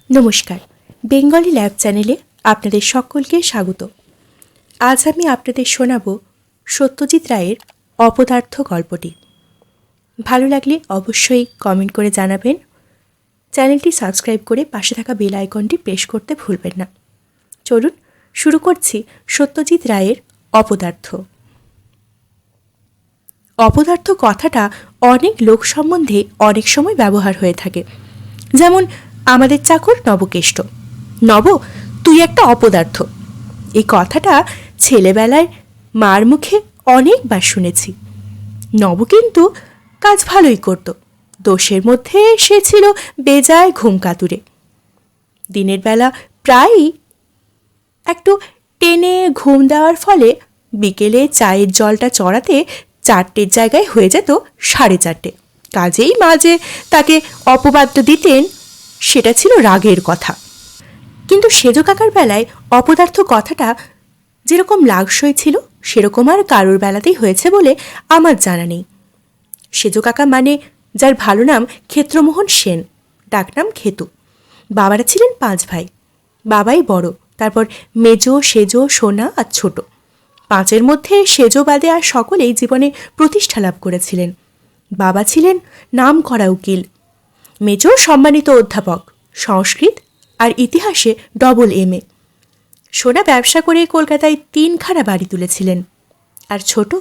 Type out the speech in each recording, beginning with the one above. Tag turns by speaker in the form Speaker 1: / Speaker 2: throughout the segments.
Speaker 1: নমস্কার, Bengali lab চ্যানেলে আপনাদের সকলকে স্বাগত। আজ আমি আপনাদের শোনাব সত্যজিৎ রায়ের অপদার্থ গল্পটি। ভালো লাগলে অবশ্যই কমেন্ট করে জানাবেন। চ্যানেলটি সাবস্ক্রাইব করে পাশে থাকা বেল আইকনটি প্রেস করতে ভুলবেন না। চলুন শুরু করছি সত্যজিৎ রায়ের অপদার্থ। অপদার্থ কথাটা অনেক লোক সম্বন্ধে অনেক সময় ব্যবহার হয়ে থাকে। যেমন আমাদের চাকর নবকেষ্ট, নব তুই একটা অপদার্থ। এই কথাটা ছেলেবেলায় মার মুখে অনেকবার শুনেছি। নব কিন্তু কাজ ভালোই করত, দোষের মধ্যে সে ছিল বেজায় ঘুমকাতুরে। দিনের বেলা প্রায়ই একটু টেনে ঘুম দেওয়ার ফলে বিকেলে চায়ের জলটা চড়াতে 4টের জায়গায় হয়ে যেত 4:30। কাজেই মা যে তাকে অপবাদ্য দিতেন সেটা ছিল রাগের কথা। কিন্তু সেজ কাকার বেলায় অপদার্থ কথাটা যেরকম লাগসই ছিল সেরকম আর কারোর বেলাতেই হয়েছে বলে আমার জানা নেই। সেজ কাকা মানে যার ভালো নাম ক্ষেত্রমোহন সেন, ডাকনাম খেতু। বাবারা ছিলেন 5 ভাই। বাবাই বড়, তারপর মেজ, সেজ, সোনা আর ছোট। 5-এর মধ্যে সেজ বাদে আর সকলেই জীবনে প্রতিষ্ঠা লাভ করেছিলেন। বাবা ছিলেন নামকরা উকিল, মেজ সম্মানিত অধ্যাপক, সংস্কৃত আর ইতিহাসে AA। সোনা ব্যবসা করে কলকাতায় 3খানা বাড়ি তুলেছিলেন। আর ছোট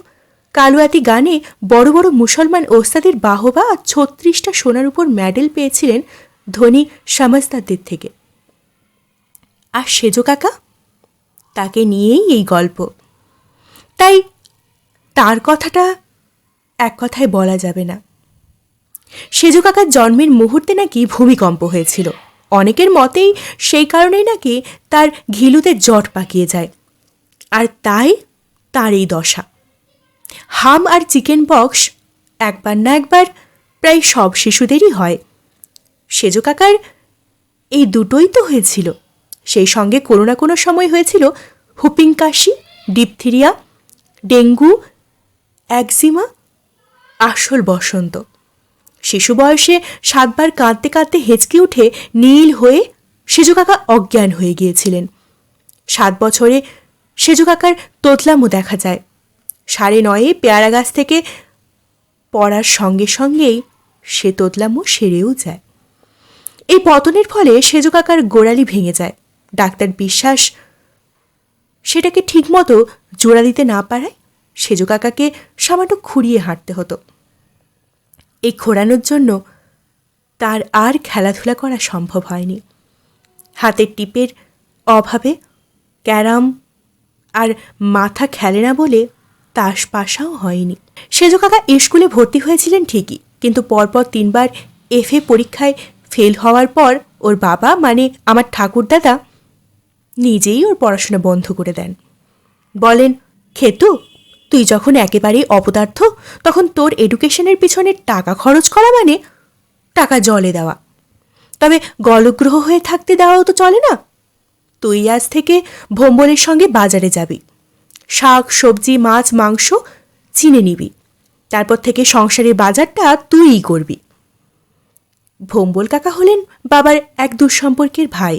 Speaker 1: কালুয়াতি গানে বড় বড় মুসলমান ওস্তাদের বাহবা আর 36টা সোনার উপর মেডেল পেয়েছিলেন ধনী সমাজদারদের থেকে। আর সেজ কাকা, তাকে নিয়েই এই গল্প। তাই তার কথাটা এক কথায় বলা যাবে না। সেজ কাকার জন্মের মুহূর্তে নাকি ভূমিকম্প হয়েছিল। অনেকের মতেই সেই কারণেই নাকি তার ঘিলুতে জট পাকিয়ে যায়, আর তাই তার এই দশা। হাম আর চিকেন পক্স একবার না একবার প্রায় সব শিশুদেরই হয়। সেজ কাকার এই দুটোই তো হয়েছিল। সেই সঙ্গে কোনো না কোনো সময় হয়েছিল হুপিং কাশি, ডিপথিরিয়া, ডেঙ্গু, একজিমা, আসল বসন্ত। শিশু বয়সে 7বার কাঁদতে কাঁদতে হেঁচকি উঠে নীল হয়ে সেজ কাকা অজ্ঞান হয়ে গিয়েছিলেন। 7 বছরে সেজ কাকার তোতলামো দেখা যায়। 9:30 পেয়ারা গাছ থেকে পড়ার সঙ্গে সঙ্গেই সে তোতলামো সেরেও যায়। এই পতনের ফলে সেজ কাকার গোড়ালি ভেঙে যায়। ডাক্তার বিশ্বাস সেটাকে ঠিকমতো জোড়া দিতে না পারায় সেজ কাকাকে সামান্য খুঁড়িয়ে হাঁটতে হতো। এই খোঁড়ানোর জন্য তার আর খেলাধুলা করা সম্ভব হয়নি। হাতের টিপের অভাবে ক্যারাম আর মাথা খেলে না বলে তাস পাশাও হয়নি। সেজ কাকা স্কুলে ভর্তি হয়েছিলেন ঠিকই, কিন্তু পরপর 3বার FA পরীক্ষায় ফেল হওয়ার পর ওর বাবা মানে আমার ঠাকুরদাদা নিজেই ওর পড়াশোনা বন্ধ করে দেন। বলেন, খেতু তুই যখন একেবারেই অপদার্থ তখন তোর এডুকেশনের পিছনে টাকা খরচ করা মানে টাকা জলে দেওয়া। তবে গলগ্রহ হয়ে থাকতে দেওয়াও তো চলে না। তুই আজ থেকে ভোম্বলের সঙ্গে বাজারে যাবি, শাক সবজি মাছ মাংস চিনে নিবি, তারপর থেকে সংসারের বাজারটা তুইই করবি। ভোম্বল কাকা হলেন বাবার এক দুঃসম্পর্কের ভাই।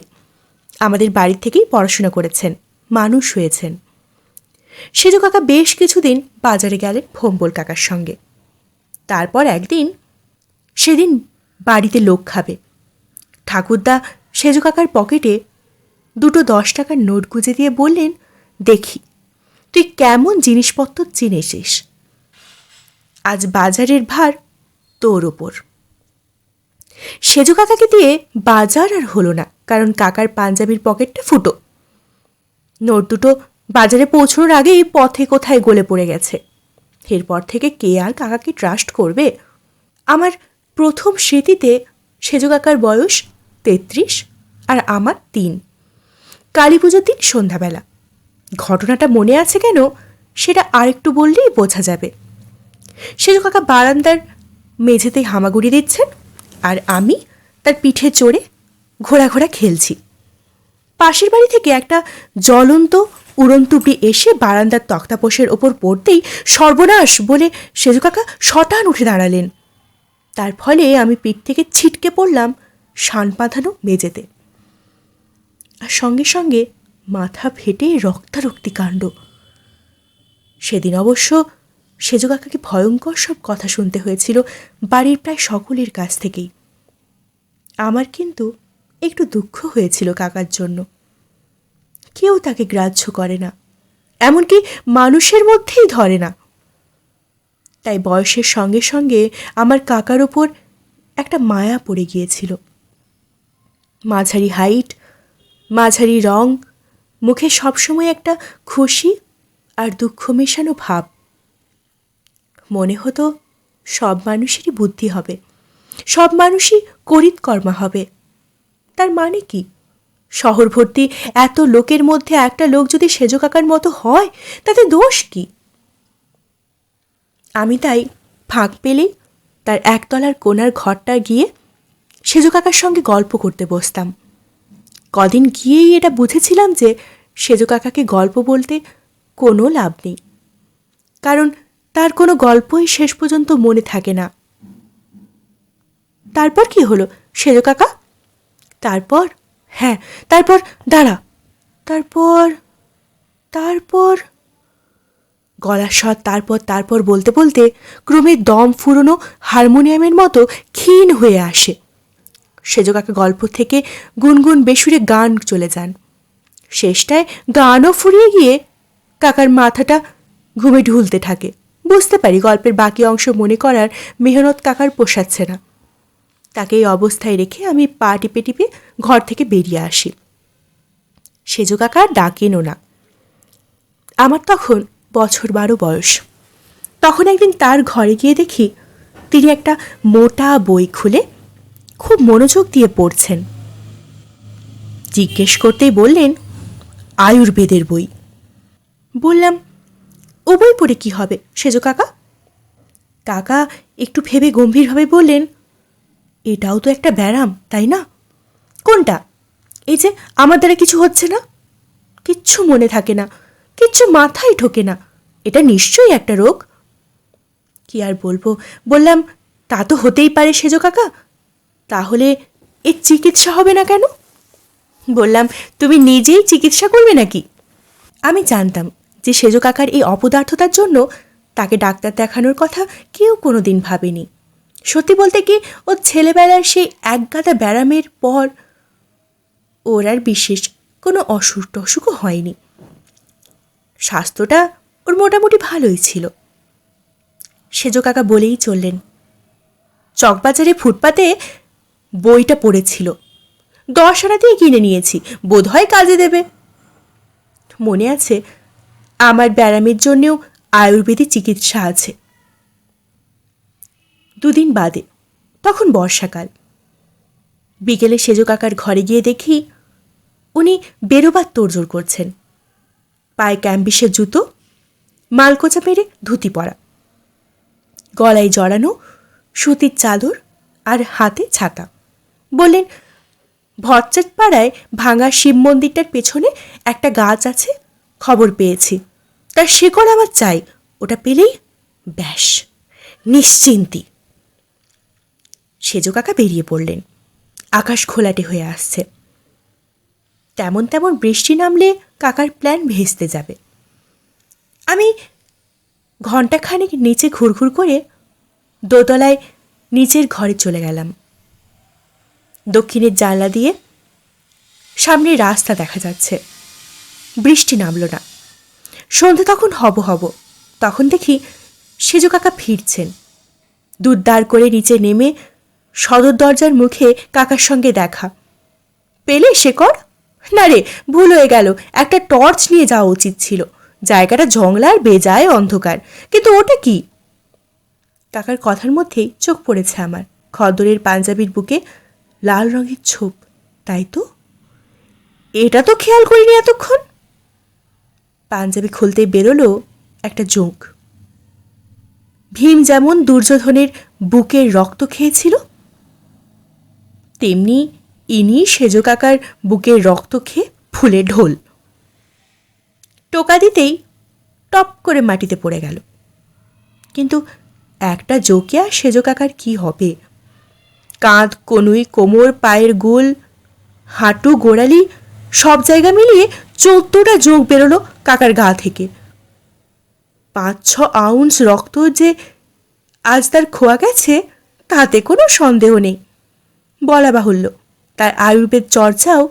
Speaker 1: আমাদের বাড়ির থেকেই পড়াশোনা করেছেন, মানুষ হয়েছেন। সেজ কাকা বেশ কিছুদিন বাজারে গেলেন ভোম্বল কাকার সঙ্গে। তারপর একদিন, সেদিন বাড়িতে লোক খাবে, ঠাকুরদা সেজ কাকার পকেটে 2 10 টাকার নোট গুঁজে দিয়ে বললেন, দেখি তুই কেমন জিনিসপত্র চিনেছিস, আজ বাজারের ভার তোর ওপর। সেজ কাকাকে দিয়ে বাজার আর হলো না, কারণ কাকার পাঞ্জাবির পকেটটা ফুটো। নোট দুটো বাজারে পৌঁছানোর আগেই পথে কোথায় গলে পড়ে গেছে। এরপর থেকে কে আর কাকাকে ট্রাস্ট করবে? আমার প্রথম স্মৃতিতে সেজ কাকার বয়স 33 আর আমার 3। কালী পুজোর দিন সন্ধ্যাবেলা। ঘটনাটা মনে আছে কেন সেটা আরেকটু বললেই বোঝা যাবে। সেজ কাকা বারান্দার মেঝেতে হামাগুড়ি দিচ্ছেন, আর আমি তার পিঠে চড়ে ঘোড়া ঘোড়া খেলছি। পাশের বাড়ি থেকে একটা জ্বলন্ত উড়নতুবড়ি এসে বারান্দার তক্তাপোষের ওপর পড়তেই সর্বনাশ বলে সেজ কাকা শটান উঠে দাঁড়ালেন। তার ফলে আমি পিঠ থেকে ছিটকে পড়লাম শান বাঁধানো মেঝেতে। আর সঙ্গে সঙ্গে মাথা ফেটে রক্তারক্তি কাণ্ড। সেদিন অবশ্য সেজ কাকাকে ভয়ঙ্কর সব কথা শুনতে হয়েছিল বাড়ির প্রায় সকলের কাছ থেকেই। আমার কিন্তু একটু দুঃখ হয়েছিল কাকার জন্য। কেউ তাকে গ্রাহ্য করে না, এমনকি মানুষের মধ্যেই ধরে না। তাই বয়সের সঙ্গে সঙ্গে আমার কাকার ওপর একটা মায়া পড়ে গিয়েছিল। মাঝারি হাইট, মাঝারি রং, মুখে সবসময় একটা খুশি আর দুঃখ মেশানো ভাব। মনে হতো সব মানুষেরই বুদ্ধি হবে, সব মানুষই করিতকর্মা হবে। তার মানে কি? শহর ভর্তি এত লোকের মধ্যে একটা লোক যদি সেজ কাকার মতো হয়, তাতে দোষ কি? আমি তাই ফাঁক পেলেই তার একতলার কোণার ঘরটা গিয়ে সেজ কাকার সঙ্গে গল্প করতে বসতাম। কদিন গিয়েই এটা বুঝেছিলাম যে সেজ কাকাকে গল্প বলতে কোনো লাভ নেই, কারণ তার কোনো গল্পই শেষ পর্যন্ত মনে থাকে না। তারপর কি হলো সেজ কাকা? তারপর তারপর দাঁড়া, তারপর তারপর গলার স্বর তারপর বলতে বলতে ক্রমে দম ফুরোনো হারমোনিয়ামের মতো ক্ষীণ হয়ে আসে। সেজ কাকা গল্প থেকে গুনগুন বেসুরে গান চলে যান। শেষটায় গানও ফুরিয়ে গিয়ে কাকার মাথাটা ঘুমে ঢুলতে থাকে। বুঝতে পারি গল্পের বাকি অংশ মনে করার মেহনত কাকার পোষাচ্ছে না। তাকে এই অবস্থায় রেখে আমি পা টিপে টিপে ঘর থেকে বেরিয়ে আসি। সেজ কাকা ডাকেনও না। আমার তখন 12 বয়স। তখন একদিন তার ঘরে গিয়ে দেখি তিনি একটা মোটা বই খুলে খুব মনোযোগ দিয়ে পড়ছেন। জিজ্ঞেস করতেই বললেন, আয়ুর্বেদের বই। বললাম, ও বই পড়ে কি হবে সেজ কাকা? কাকা একটু ভেবে গম্ভীরভাবে বললেন, এটাও তো একটা ব্যারাম, তাই না? কোনটা? এই যে আমার দ্বারা কিছু হচ্ছে না, কিচ্ছু মনে থাকে না, কিচ্ছু মাথায় ঢোকে না, এটা নিশ্চয়ই একটা রোগ। কি আর বলবো। বললাম, তা তো হতেই পারে সেজ কাকা, তাহলে এর চিকিৎসা হবে না কেন? বললাম, তুমি নিজেই চিকিৎসা করবে নাকি? আমি জানতাম যে সেজ কাকার এই অপদার্থতার জন্য তাকে ডাক্তার দেখানোর কথা কেউ কোনো দিন ভাবেনি। সত্যি বলতে কি, ও ছেলেবেলার সেই একগাদা ব্যারামের পর ওর আর বিশেষ কোনো অসুখ টসুখও হয়নি। স্বাস্থ্যটা ওর মোটামুটি ভালোই ছিল। সেজ কাকা বলেই চললেন, চকবাজারে ফুটপাতে বইটা পড়েছিল, 10 আনা দিয়ে কিনে নিয়েছি, বোধহয় কাজে দেবে। মনে আছে, আমার ব্যারামের জন্যেও আয়ুর্বেদিক চিকিৎসা আছে। 2 দিন বাদে, তখন বর্ষাকাল, বিকেলে সেজ কাকার ঘরে গিয়ে দেখি উনি বেরোবার তোড়জোড় করছেন। পায়ে ক্যাম্বিসের জুতো, মালকোচা মেরে ধুতি পরা, গলায় জড়ানো সুতির চাদর আর হাতে ছাতা। বললেন, ভরচাট পাড়ায় ভাঙা শিব মন্দিরটার পেছনে একটা গাছ আছে, খবর পেয়েছি, তার শেকড় আমার চাই, ওটা পেলেই ব্যাস নিশ্চিন্তি। সেজ কাকা বেরিয়ে পড়লেন। আকাশ ঘোলাটে হয়ে আসছে। তেমন তেমন বৃষ্টি নামলে কাকার প্ল্যান ভেস্তে যাবে। আমি ঘণ্টাখানেক নিচে ঘুরঘুর করে দোতলায় নিচের ঘরে চলে গেলাম। দক্ষিণের জানলা দিয়ে সামনে রাস্তা দেখা যাচ্ছে। বৃষ্টি নামল না। সন্ধে তখন হব। তখন দেখি সেজ কাকা ফিরছেন। দুধ দাঁড় করে নিচে নেমে সদর দরজার মুখে কাকার সঙ্গে দেখা। পেলে শেকড়? না রে, ভুল হয়ে গেল, একটা টর্চ নিয়ে যাওয়া উচিত ছিল, জায়গাটা জংলার বেজায় অন্ধকার। কিন্তু ওটা কি? কাকার কথার মধ্যেই চোখ পড়েছে আমার খদ্দরের পাঞ্জাবির বুকে লাল রঙের ছোপ। তাই তো, এটা তো খেয়াল করিনি এতক্ষণ। পাঞ্জাবি খুলতে বেরোলো একটা জোঁক। ভীম যেমন দুর্যোধনের বুকের রক্ত খেয়েছিল, তেমনি ইনি সেজ কাকার বুকের রক্ত খেয়ে ফুলে ঢোল। টোকা দিতেই টপ করে মাটিতে পড়ে গেল। কিন্তু একটা জোকে আর সেজ কাকার কি হবে? কাঁধ, কনুই, কোমর, পায়ের গোল, হাঁটু, গোড়ালি সব জায়গা মিলিয়ে 14টা যোগ বেরোলো কাকার গা থেকে। 5-6 আউন্স রক্ত যে আজ তার খোয়া গেছে তাতে কোনো সন্দেহ নেই। বলা বাহুল্য তার আয়ুর্বেদ চর্চাও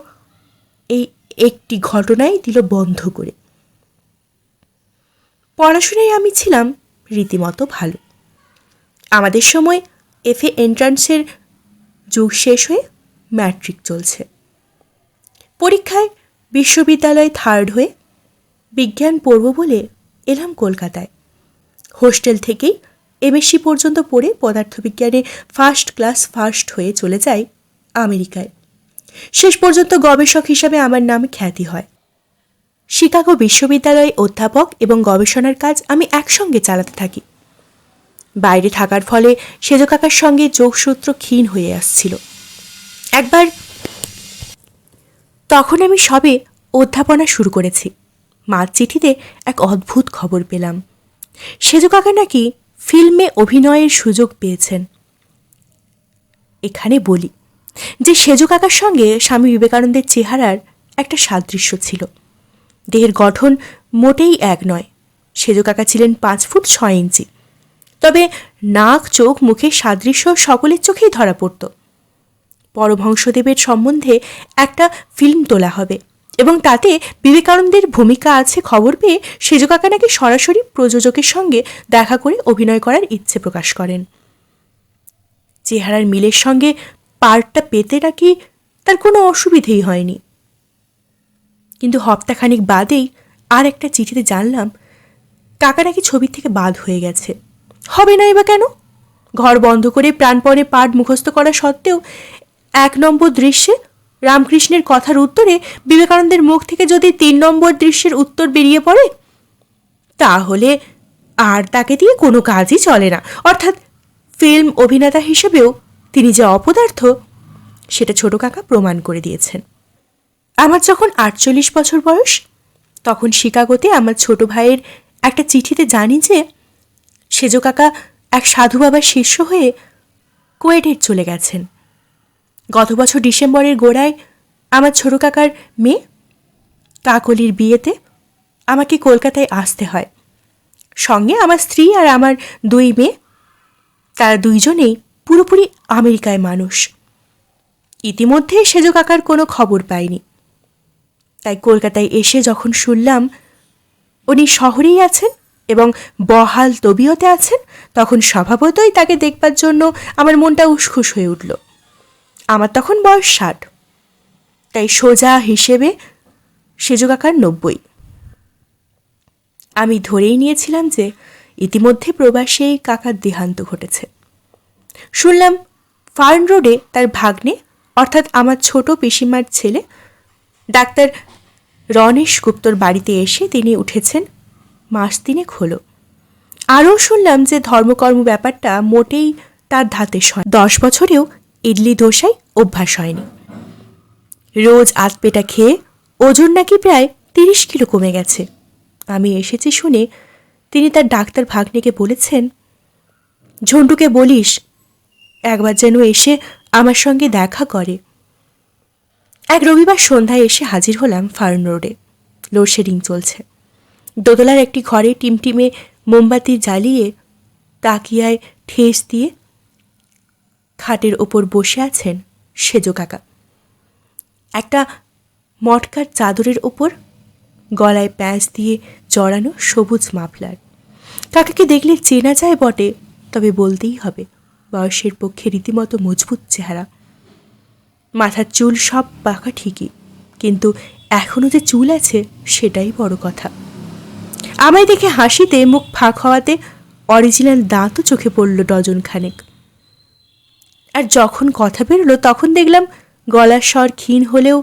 Speaker 1: এই একটি ঘটনাই দিল বন্ধ করে। পড়াশোনায় আমি ছিলাম রীতিমতো ভালো। আমাদের সময় এফএ এন্ট্রান্সের যুগ শেষ হয়ে ম্যাট্রিক চলছে। পরীক্ষায় বিশ্ববিদ্যালয়ে থার্ড হয়ে বিজ্ঞান পড়ব বলে এলাম কলকাতায়। হোস্টেল থেকেই এমএসসি পর্যন্ত পড়ে পদার্থবিজ্ঞানে ফার্স্ট ক্লাস ফার্স্ট হয়ে চলে যাই আমেরিকায়। শেষ পর্যন্ত গবেষক হিসাবে আমার নামে খ্যাতি হয়। শিকাগো বিশ্ববিদ্যালয়ে অধ্যাপক এবং গবেষণার কাজ আমি একসঙ্গে চালাতে থাকি। বাইরে থাকার ফলে সেজ কাকার সঙ্গে যোগসূত্র ক্ষীণ হয়ে আসছিল। একবার তখন আমি সবে অধ্যাপনা শুরু করেছি। মার চিঠিতে এক অদ্ভুত খবর পেলাম, সেজ কাকা নাকি ফিল্মে অভিনয়ের সুযোগ পেয়েছেন। এখানে বলি যে সেজ কাকার সঙ্গে স্বামী বিবেকানন্দের চেহারার একটা সাদৃশ্য ছিল। দেহের গঠন মোটেই এক নয়। সেজ কাকা ছিলেন 5 ফুট 6 ইঞ্চি, তবে নাক চোখ মুখের সাদৃশ্য সকলের চোখেই ধরা পড়ত। পরমহংসদেবের সম্বন্ধে একটা ফিল্ম তোলা হবে এবং তাতে বিবেকানন্দের ভূমিকা আছে খবর পেয়ে সেজ কাকা নাকি সরাসরি প্রযোজকের সঙ্গে দেখা করে অভিনয় করার ইচ্ছে প্রকাশ করেন। চেহারার মিলের সঙ্গে পার্টটা পেতে নাকি তার কোনো অসুবিধেই হয়নি। কিন্তু হপ্তাখানিক বাদেই আর একটা চিঠিতে জানলাম কাকা নাকি ছবির থেকে বাদ হয়ে গেছে। হবে নাই বা কেন? ঘর বন্ধ করে প্রাণপণে পাঠ মুখস্থ করা সত্ত্বেও 1 নম্বর দৃশ্যে রামকৃষ্ণের কথার উত্তরে বিবেকানন্দের মুখ থেকে যদি 3 নম্বর দৃশ্যের উত্তর বেরিয়ে পড়ে, তাহলে আর তাকে দিয়ে কোনো কাজই চলে না। অর্থাৎ ফিল্ম অভিনেতা হিসেবেও তিনি যে অপদার্থ সেটা ছোট কাকা প্রমাণ করে দিয়েছেন। আমার যখন 48 বছর বয়স, তখন শিকাগোতে আমার ছোট ভাইয়ের একটা চিঠিতে জানি যে সেজ কাকা এক সাধু বাবার শিষ্য হয়ে কুয়েটে চলে গেছেন। গত বছর ডিসেম্বরের গোড়ায় আমার ছোট কাকার মেয়ে কাকলির বিয়েতে আমাকে কলকাতায় আসতে হয়। সঙ্গে আমার স্ত্রী আর আমার 2 মেয়ে, তারা 2 জনেই পুরোপুরি আমেরিকায় মানুষ। ইতিমধ্যে সেজ কাকার কোনো খবর পাইনি। তাই কলকাতায় এসে যখন শুনলাম উনি শহরেই আছেন এবং বহাল তবিয়তে আছেন, তখন স্বভাবতই তাকে দেখবার জন্য আমার মনটা উসখুস হয়ে উঠল। আমার তখন বয়স 60, তাই সোজা হিসেবে সেজ কাকার 90। আমি ধরেই নিয়েছিলাম যে ইতিমধ্যে প্রবাসে কাকার দেহান্ত ঘটেছে। শুনলাম ফার্ন রোডে তার ভাগ্নে অর্থাৎ আমার ছোট পিসিমার ছেলে ডাক্তার রণেশ গুপ্তর বাড়িতে এসে তিনি উঠেছেন 3 মাস হলো। আরও শুনলাম যে ধর্মকর্ম ব্যাপারটা মোটেই তার ধাতে হয়। 10 বছরেও ইডলি দোসায় অভ্যাস হয়নি। রোজ আধপেটা খেয়ে ওজন নাকি প্রায় 30 কিলো কমে গেছে। আমি এসেছি শুনে তিনি তার ডাক্তার ভাগ্নেকে বলেছেন, ঝন্টুকে বলিস একবার যেন এসে আমার সঙ্গে দেখা করে। এক রবিবার সন্ধ্যায় এসে হাজির হলাম ফার্ন রোডে। লোডশেডিং চলছে। দোতলার একটি ঘরে টিমটিমে মোমবাতি জ্বালিয়ে তাকিয়ায় ঠেস দিয়ে খাটের ওপর বসে আছেন সেজ কাকা। একটা মটকার চাদরের ওপর গলায় প্যাঁচ দিয়ে জড়ানো সবুজ মাফলার। কাকাকে দেখলে চেনা যায় বটে, তবে বলতেই হবে বয়সের পক্ষে রীতিমতো মজবুত চেহারা। মাথার চুল সব পাকা ঠিকই, কিন্তু এখনও যে চুল আছে সেটাই বড় কথা। আমায় দেখে হাসিতে মুখ ফাঁক হওয়াতে অরিজিনাল দাঁতও চোখে পড়ল ডজন খানেক। আর যখন কথা বেরোলো তখন দেখলাম গলার স্বর ক্ষীণ হলেও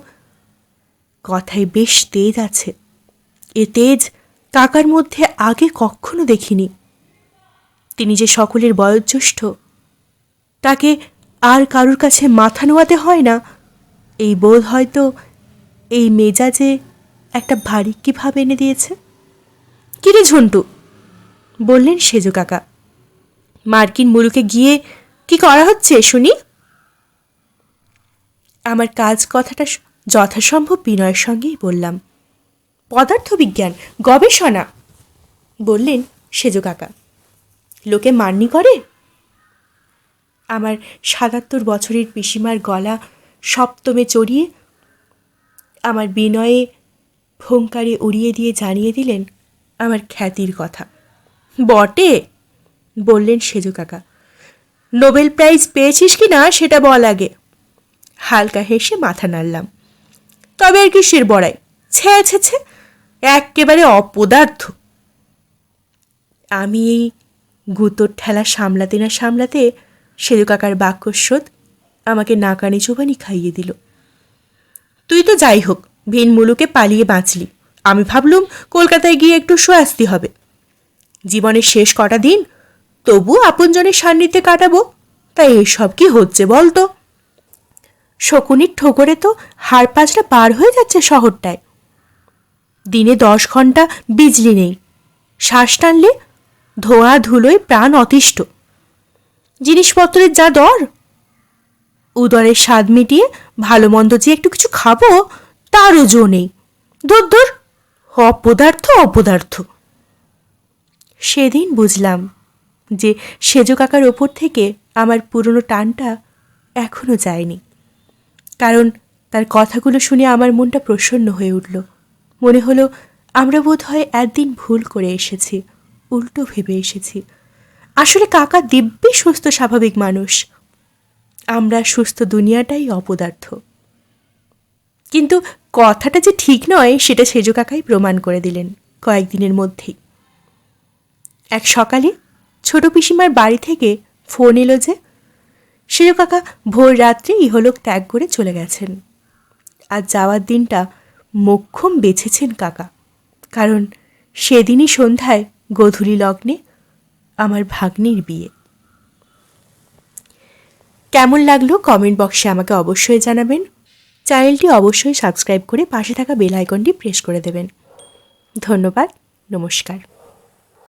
Speaker 1: কথায় বেশ তেজ আছে। এ তেজ কাকার মধ্যে আগে কখনো দেখিনি। তিনি যে সকলের বয়োজ্যেষ্ঠ, তাকে আর কারুর কাছে মাথা নোয়াতে হয় না, এই বোধ হয়তো এই মেজাজে একটা ভারী কি ভাব এনে দিয়েছে। কিরে ঝন্টু, বললেন সেজ কাকা, মার্কিন মুলুকে গিয়ে কি করা হচ্ছে শুনি? আমার কাজ কথাটা যথাসম্ভব বিনয়ের সঙ্গেই বললাম, পদার্থবিজ্ঞান, গবেষণা। বললেন সেজ কাকা, লোকে মান্যি করে? আমার ৭৭ বছরের পিসিমার গলা সপ্তমে চড়িয়ে আমার বিনয়ে ফোঙ্কারে উড়িয়ে দিয়ে জানিয়ে দিলেন আমার খ্যাতির কথা। বটে, বললেন সেজ কাকা, নোবেল প্রাইজ পেয়েছিস কি না সেটা বল আগে। হালকা হেসে মাথা নাড়লাম। তবে আর কিসের বড়াই, ছে ছে ছে, একেবারে অপদার্থ। আমি এই গুঁতোর ঠেলা সামলাতে না সামলাতে সেজ কাকার বাক্যস্রোত আমাকে নাকানি চুবানি খাইয়ে দিল। তুই তো যাই হোক ভিন মুলুকে পালিয়ে বাঁচলি, আমি ভাবলুম কলকাতায় গিয়ে একটু সোয়াস্তি হবে। জীবনের শেষ কটা দিন তবু আপনজনের সান্নিধ্যে কাটাবো, তাই এসব কি হচ্ছে বলতো? শকুনির ঠোকরে তো হাড় পাঁচটা পার হয়ে যাচ্ছে শহরটায়। দিনে 10 ঘন্টা বিজলি নেই, শ্বাস টানলে ধোঁয়া ধুলোয় প্রাণ অতিষ্ঠ। জিনিসপত্রের যা দর, উদরের স্বাদ মিটিয়ে ভালো মন্দ যে একটু কিছু খাবো তারও জো নেই। ধর ধর, অপদার্থ অপদার্থ। সেদিন বুঝলাম যে সেজ কাকার ওপর থেকে আমার পুরনো টানটা এখনো যায়নি, কারণ তার কথাগুলো শুনে আমার মনটা প্রসন্ন হয়ে উঠল। মনে হলো আমরা বোধ হয় একদিন ভুল করে এসেছি, উল্টো ভেবে এসেছি। আসলে কাকা দিব্যি সুস্থ স্বাভাবিক মানুষ, আমরা সুস্থ দুনিয়াটাই অপদার্থ। কিন্তু কথাটা যে ঠিক নয় সেটা সেজ কাকাই প্রমাণ করে দিলেন কয়েকদিনের মধ্যেই। এক সকালে ছোট পিসিমার বাড়ি থেকে ফোন এলো যে সেজ কাকা ভোর রাত্রে ইহলোক ত্যাগ করে চলে গেছেন। আর যাওয়ার দিনটা মোক্ষম বেছেছেন কাকা, কারণ সেদিনই সন্ধ্যায় গোধূলি লগ্নে আমার ভাগ্নির বিয়ে। কেমন লাগলো কমেন্ট বক্সে আমাকে অবশ্যই জানাবেন। চ্যানেলটি অবশ্যই সাবস্ক্রাইব করে পাশে থাকা বেল আইকনটি প্রেস করে দেবেন। ধন্যবাদ, নমস্কার।